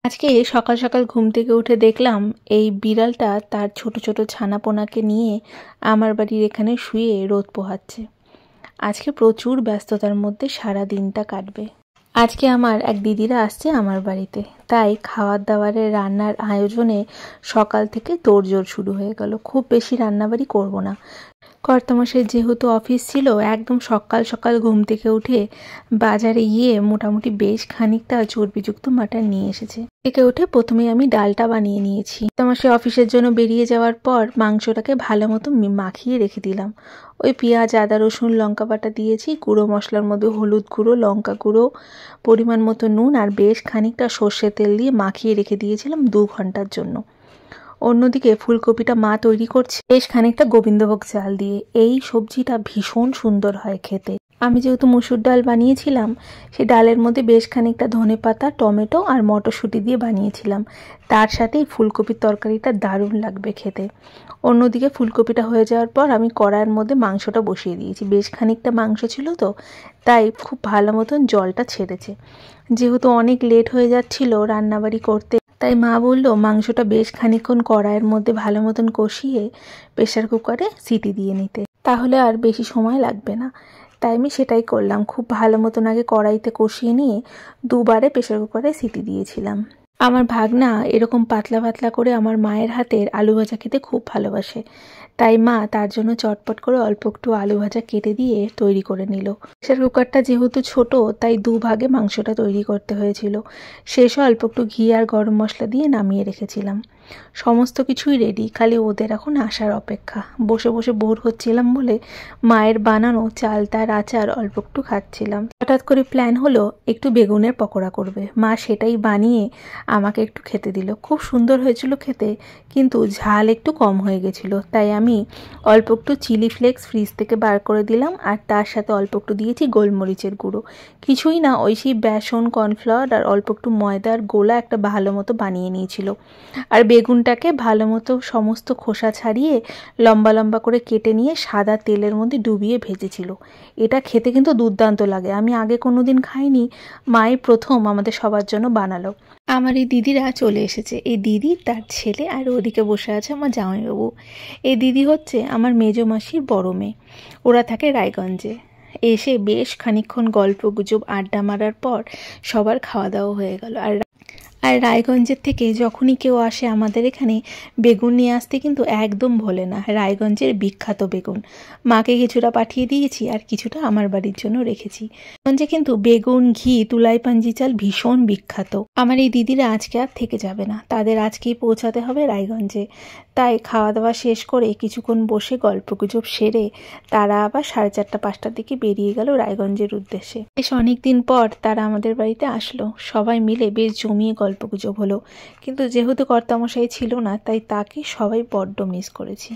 আজকে সকাল সকাল ঘুম থেকে উঠে দেখলাম এই বিড়ালটা তার ছোট ছোট ছানাপোনাকে নিয়ে আমার বাড়ির এখানে শুয়ে রোদ পোহাচ্ছে। আজকে প্রচুর ব্যস্ততার মধ্যে সারা দিনটা কাটবে। আজকে আমার এক দিদিরা আসছে আমার বাড়িতে, তাই খাবার দাবারের রান্নার আয়োজনে সকাল থেকে তোড়জোড় শুরু হয়ে গেল। খুব বেশি রান্নাবাড়ি করব না, কর্তামশাইয়ের যেহেতু অফিস ছিল, একদম সকাল সকাল ঘুম থেকে উঠে বাজারে গিয়ে মোটামুটি বেশ খানিকটা চর্বিযুক্ত মাটন নিয়ে এসেছে। থেকে উঠে প্রথমে আমি ডালটা বানিয়ে নিয়েছি। কর্তামশাই অফিসের জন্য বেরিয়ে যাওয়ার পর মাংসটাকে ভালো মতো মাখিয়ে রেখে দিলাম। ওই পেঁয়াজ, আদা, রসুন, লঙ্কা বাটা দিয়েছি, গুঁড়ো মশলার মধ্যে হলুদ গুঁড়ো, লঙ্কা গুঁড়ো, পরিমাণ মতো নুন আর বেশ খানিকটা সর্ষের তেল দিয়ে মাখিয়ে রেখে দিয়েছিলাম 2 ঘন্টার জন্য। অন্যদিকে ফুলকপিটা মা তৈরি করছে বেশ খানিকটা গোবিন্দভোগ চাল দিয়ে। এই সবজিটা ভীষণ সুন্দর হয় খেতে। আমি যেহেতু মুসুর ডাল বানিয়েছিলাম, সেই ডালের মধ্যে বেশ খানিকটা ধনেপাতা, টমেটো আর মটরশুঁটি দিয়ে বানিয়েছিলাম। তার সাথেই ফুলকপির তরকারিটা দারুণ লাগবে খেতে। অন্যদিকে ফুলকপিটা হয়ে যাওয়ার পর আমি কড়াইয়ের মধ্যে মাংসটা বসিয়ে দিয়েছি। বেশ খানিকটা মাংস ছিল তো, তাই খুব ভালো মতন জলটা ছেড়েছে। যেহেতু অনেক লেট হয়ে যাচ্ছিল রান্নাবাড়ি করতে, তাই মা বলল মাংসটা বেশ খানিকক্ষণ কড়াইয়ের মধ্যে ভালো মতন কষিয়ে প্রেশার কুকারে সিটি দিয়ে নিতে, তাহলে আর বেশি সময় লাগবে না। তাই আমি সেটাই করলাম। খুব ভালো মতন আগে কড়াইতে কষিয়ে নিয়ে 2 বারে প্রেশার কুকারে সিটি দিয়েছিলাম। আমার ভাগনা এরকম পাতলা পাতলা করে আমার মায়ের হাতের আলু ভাজা খেতে খুব ভালোবাসে, তাই মা তার জন্য চটপট করে অল্প একটু আলু ভাজা কেটে দিয়ে তৈরি করে নিল। প্রেশার কুকারটা যেহেতু ছোট, তাই 2 ভাগে মাংসটা তৈরি করতে হয়েছিল। শেষে অল্প একটু ঘি আর গরম মশলা দিয়ে নামিয়ে রেখেছিলাম। সমস্ত কিছুই রেডি, খালি ওদের এখন আসার অপেক্ষা। বসে বসে বোর হচ্ছিলাম বলে মায়ের বানানো চালতার আচার অল্প একটু খাচ্ছিলাম। হঠাৎ করে প্ল্যান হলো একটু বেগুনের পকোড়া করবে। মা সেটাই বানিয়ে আমাকে একটু খেতে দিল। খুব সুন্দর হয়েছিল খেতে, কিন্তু ঝাল একটু কম হয়ে গেছিলো। তাই আমি অল্প একটু চিলি ফ্লেক্স ফ্রিজ থেকে বার করে দিলাম, আর তার সাথে অল্প একটু দিয়েছি গোলমরিচের গুঁড়ো। কিছুই না, ওই সেই বেসন, কর্নফ্লাওয়ার আর অল্প একটু ময়দার গোলা একটা ভালো মতো বানিয়ে নিয়েছিল। আর বেগুনটাকে ভালো মতো সমস্ত খোসা ছাড়িয়ে লম্বা লম্বা করে কেটে নিয়ে সাদা তেলের মধ্যে ডুবিয়ে ভেজেছিল। এটা খেতে কিন্তু দুর্দান্ত লাগে। আমি আগে কোনো দিন খাইনি, মাই প্রথম আমাদের সবার জন্য বানালো। আমার এই দিদিরা চলে এসেছে। এই দিদি, তার ছেলে, আর ওদিকে বসে আছে আমার জামাইবাবু। এই দিদি হচ্ছে আমার মেজো মাসির বড় মেয়ে। ওরা থাকে রায়গঞ্জে। এসে বেশ খানিকক্ষণ গল্প গুজব আড্ডা মারার পর সবার খাওয়া দাওয়া হয়ে গেল। আর রায়গঞ্জের থেকে যখনই কেউ আসে আমাদের এখানে, বেগুন নিয়ে আসতে কিন্তু একদম ভোলে না। রায়গঞ্জের বিখ্যাত বেগুন। মাকে কিছুটা পাঠিয়ে দিয়েছি আর কিছুটা আমার বাড়ির জন্য রেখেছি। রায়গঞ্জে কিন্তু বেগুন, ঘি, তুলাই পাঞ্জি চাল ভীষণ বিখ্যাত। আমার এই দিদিরা আজকে আর থেকে যাবে না, তাদের আজকেই পৌঁছাতে হবে রায়গঞ্জে। তাই খাওয়া দাওয়া শেষ করে কিছুক্ষণ বসে গল্প গুজব সেরে তারা আবার 4:30 5টার দিকে বেরিয়ে গেল রায়গঞ্জের উদ্দেশ্যে। বেশ অনেকদিন পর তারা আমাদের বাড়িতে আসলো। সবাই মিলে বেশ জমিয়ে গল্পগুজব হলো, কিন্তু যেহেতু কর্তামশাই ছিল না, তাই তাকে সবাই বড্ড মিস করেছি।